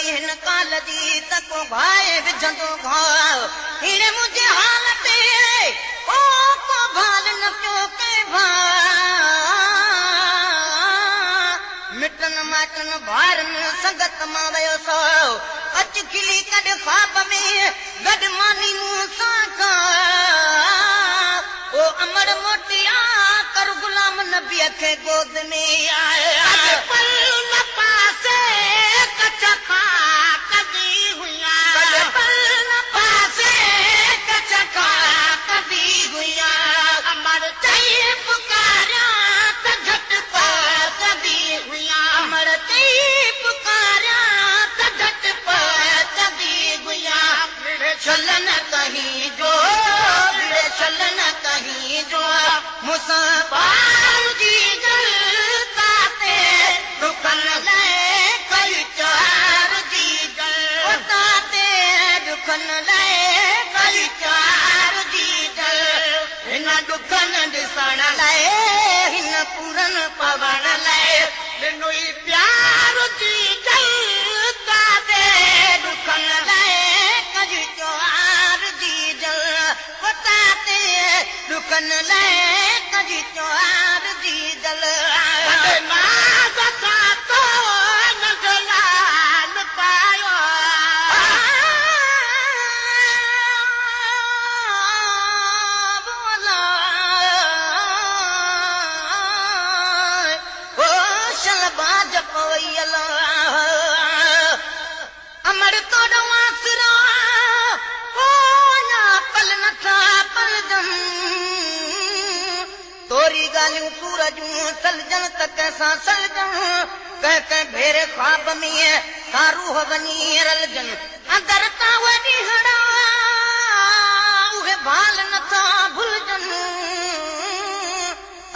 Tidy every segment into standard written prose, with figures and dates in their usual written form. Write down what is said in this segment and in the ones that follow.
हिन काल जी तको भाए विझंदो घाव हिन मुंहिंजे हाल ते ओ को भाल न पियो के भा मिटन माटन भारन संगत मां वियो सो अच खिली कॾ ख्वाब में गॾ मानी मूं सां ओ अमर मोटिया कर गुलाम नबीअ खे गोद में आया पल न पासे कच खा कदी हुया पल न पासे कच खा कदी हुया अमर चई पुकारिया त झट पा कदी हुया अमर चई पुकारिया त झट पा कदी हुया चलन कहीं जो चलन कहीं जो मुसाफिर जी जलता ते दुखन ले कई चार जी जलता ते दुखन ले कई चार जी जल हिन दुखन ॾिसण लाइ हिन पूरन पवण लाइ ॾिनो ई प्यार जी जलता ते दुखन लाइ कई चार जी जल दुखन लाइ कजी चार जी दल नाज़ सां तो न जलाल पायो बोला ओ शलबाज पवैयल अमर तोड़ो आसरा ओ ना पल नथा पल जम तोरी गालियूं सूरजूं सलजन त कंहिंसां सलजन कंहिं कंहिं भेरे ख्वाब में का रूह वञी रलजन अंदर तां वॾी हड़ा उहे भाल नथा भुलजन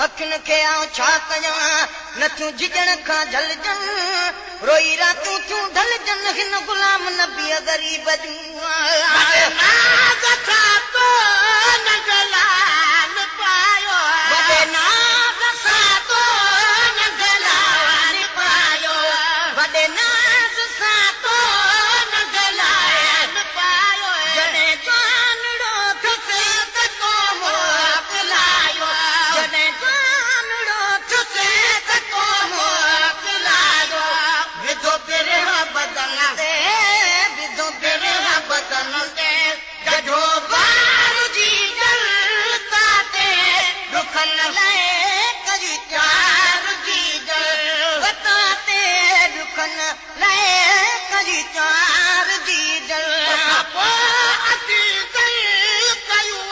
अखियुनि खे आऊं छा कयां नथियूं झिजण खां झलजन रोई रातूं थियूं ढलजन हिन गुलाम नबीअ ग़रीब जूं नाज़ सां तो न जलाल पायो नाज़ सां तो न जलाल पायो वॾे नाज़ सां तो न जलाल पायो जॾहिं चांदड़ो थियुसि त को मोकिलायो जॾहिं चांदड़ो थियुसि त को मोकिलायो विधो बिरह बदन ते विधो बिरह बदन ते गढो बार जी जलता ते दुखन लाइ कजी चार जी जल ते दुखन लाइ कजी चार जी जल अची जल कयूं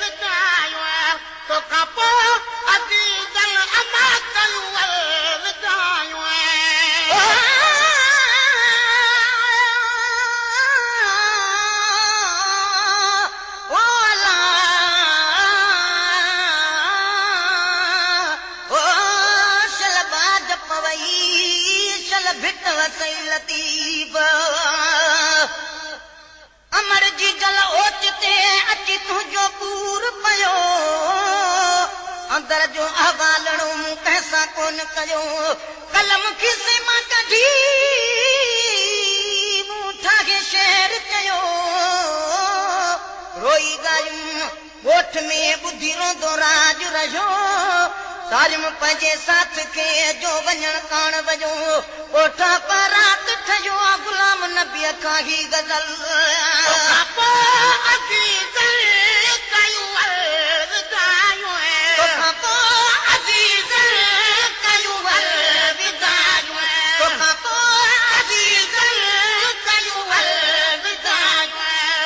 विदायूं तोखां पोइ अची जल अमा कयूं विदायूं भिट वसई लतीफ़ अमर जी जल ओच ते अची तुंहिंजो पूर पियो अंदर जो अहवालणो मूं कंहिंसां कोन कयो कलम खीसे मां कढी मूं ठाहे शहर कयो रोई ॻाल्हियूं ॻोठ में ॿुधी रोंदो राज रहियो सारिम पंहिंजे साथ खे जो वञण कान वञो ॻोठा पारात ठहियो गुलाम नबीअ खां ही गज़ल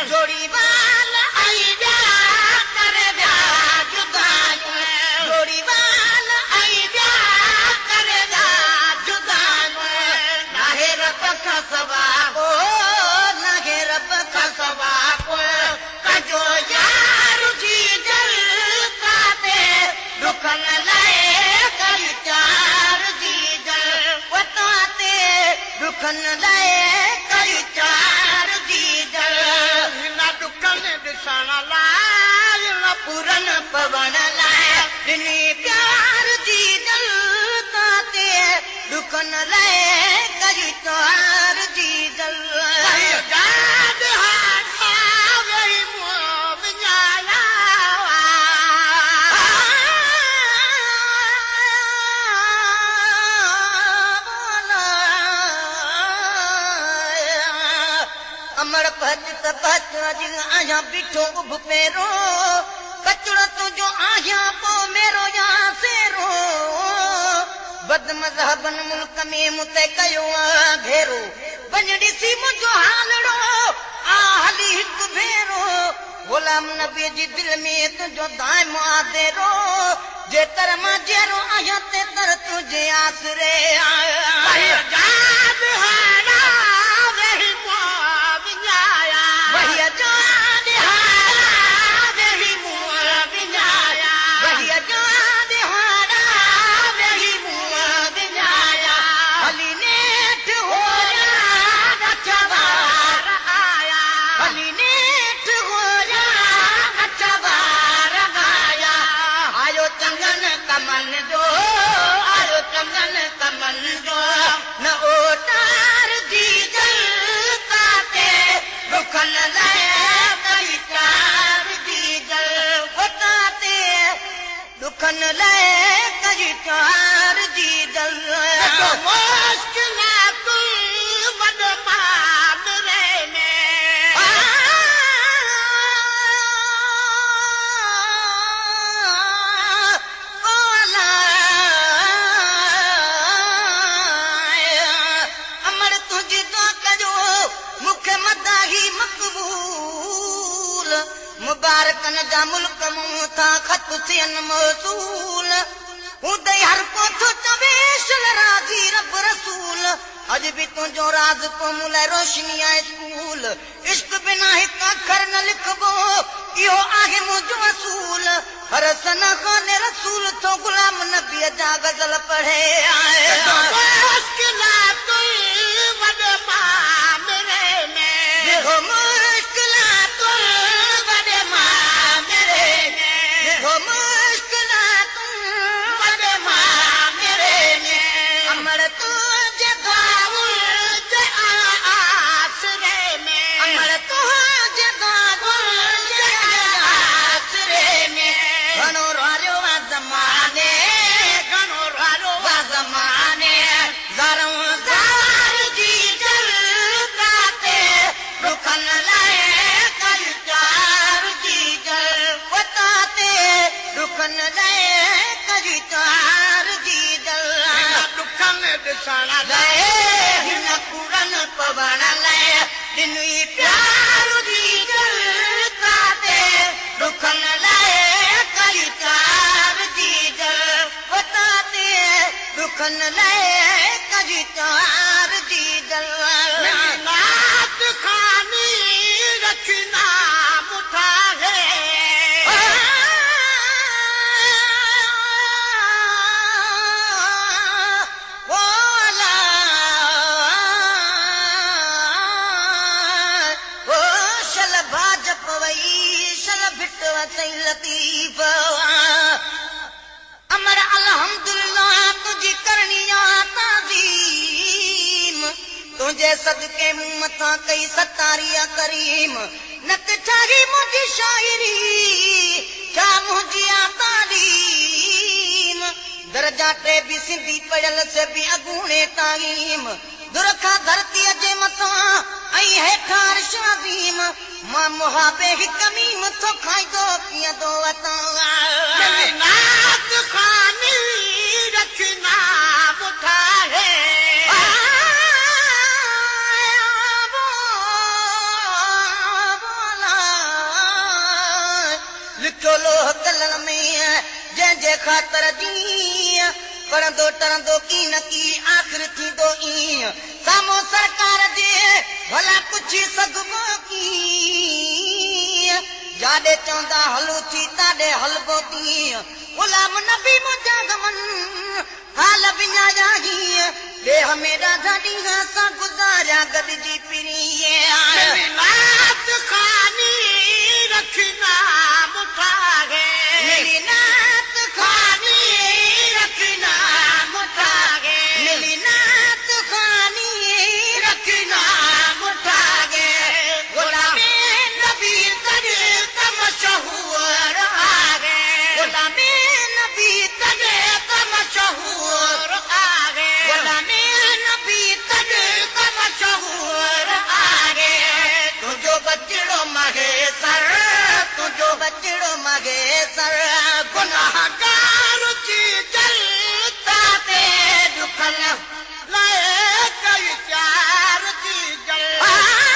जोड़ी वाल आई जा करे जा जुदायूं जोड़ी वाल आई जा करे जा जुदायूं नाहे रब खां सवा को नाहे रब खां सवा को कजो यार जी जलता ते दुखन लाइ कई चार जी जल वता ते दुखन लाइ कई चार जी जल ॾिसण लाइ न पूरन पवण लाइ ॾिनी प्यार जी जलता ते दुखन लाइ कई चार जी अमर पच तपच अज आया बिठो उभ पेरो कचड़ो तुझो आया पो मेरो या सेरो बद मज़हबन मुल्क में मुते कयो घेरो वञड़ी सी मुझो हालड़ो आ हली हिक भेरो गुलाम नबी जी दिल में तुझो दाइम आदेरो जे तर मां जेरो आया ते तर तुझे आसरे आया जाद हारा वही मुआ विञाया वही जाद हारा वही मुआ विञाया वही जाद हारा वही मुआ विञाया हली नेठ होया गचवार आया हली नेठ होया गचवार आया आयो चंगन कमन जो आयो चंगन कमन जो न ओटार जी जल काते रुखन लाए कई चार जी जल ओटाते रुखन लाए कई चार जी जल मुश्किल तू बद पाप रे में अमर तुझ तो कजो मुख मदाही मकबूल मुबारकन जा मुल्क मूं था खत थियन मौसूल उदय हर को तो चवेश राजी रब रसूल अज भी तुझो राज को मुले रोशनी आहे स्कूल इश्क बिना हिक अखर न लिखबो इहो आहे मुंहिंजो असूल हर सना खान रसूल तो गुलाम नबी जा गज़ल पढ़े पवण लाए दिनुई प्यार जी जल काते रुखन लाए कई चार जी जल बताते रुखन लाए कई चार जी जल नात खानी रखना मुठा है लतीफ अमर अल्हम्दुलिल्लाह तुझी करनिया ताज़ीम तुझे सदके मुंह मथा कई सतारिया करीम नत ठाही मुझी शायरी क्या मुझी तालीम दर्जा टे भी सिंधी पढ़ल से भी अगूणे तालीम दुरखा धरती जे मथा आई हेठा अर्शादीम मां मुहाबे हिक मीम तो खाइदो पियदो अता नात खानी रखना मुठा है लिखो लोह कलम में जंहिंजे ख़ातिर जी पढ़ंदो टरंदो की न की आख़िर थींदो ईअं साम्हूं सरकार जे भला पुछी सघबो की जाॾे चवंदा हलूं थी ताॾे हलबो तीअं गुलाम नबी मुंहिंजा गमन हाल विञाया हीअं देह में ॾाढा ॾींहं सां गुज़ारिया गॾिजी पिरी नात खानी रखना मुठा है मेरी नात खानी रखना मुठा है मेरी नात खानी रखना मुठा है गुलाम नबी तने मशहूर आ गए गुलाम नबी तने मशहूर आ गए गुलाम नबी तने मशहूर आ गए बचड़ो महेसर तुझो बचड़ो महेसर गुनाहगार जी जलता ते दुखन लाए कई चार जी जल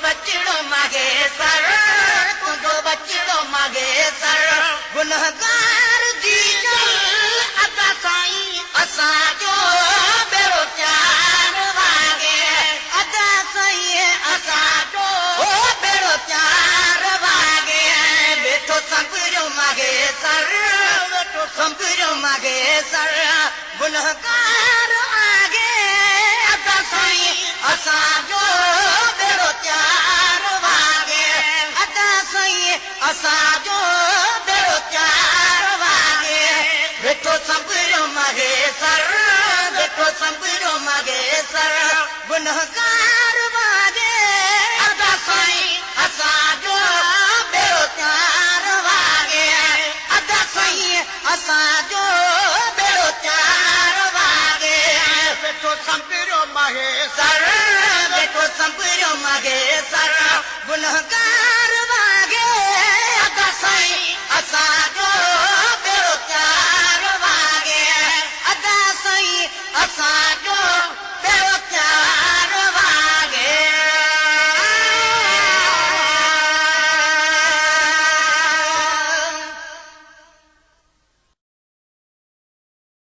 बचड़ो महेसर तुझो बचड़ो महेसर गुनहगार जी जल अदा साईं असांजो बेड़ो चार वागे अदा साईं असांजो बेड़ो चार वागे बेठो संभरो महेसर बेठो संभरो महेसर गुनहगार आगे अदा साईं असांजो बेड़ो चार वागे अदा साईं असांजो बेड़ो चार वागे बेठो संभरो महेसर बेठो संभरो महेसर गुनहगार वागे अदा साईं असांजो बेड़ो चार वागे अदा साईं असांजो बेड़ो चार वागे बेठो संभरो महेसर बेठो संभरो महेसर गुनहगार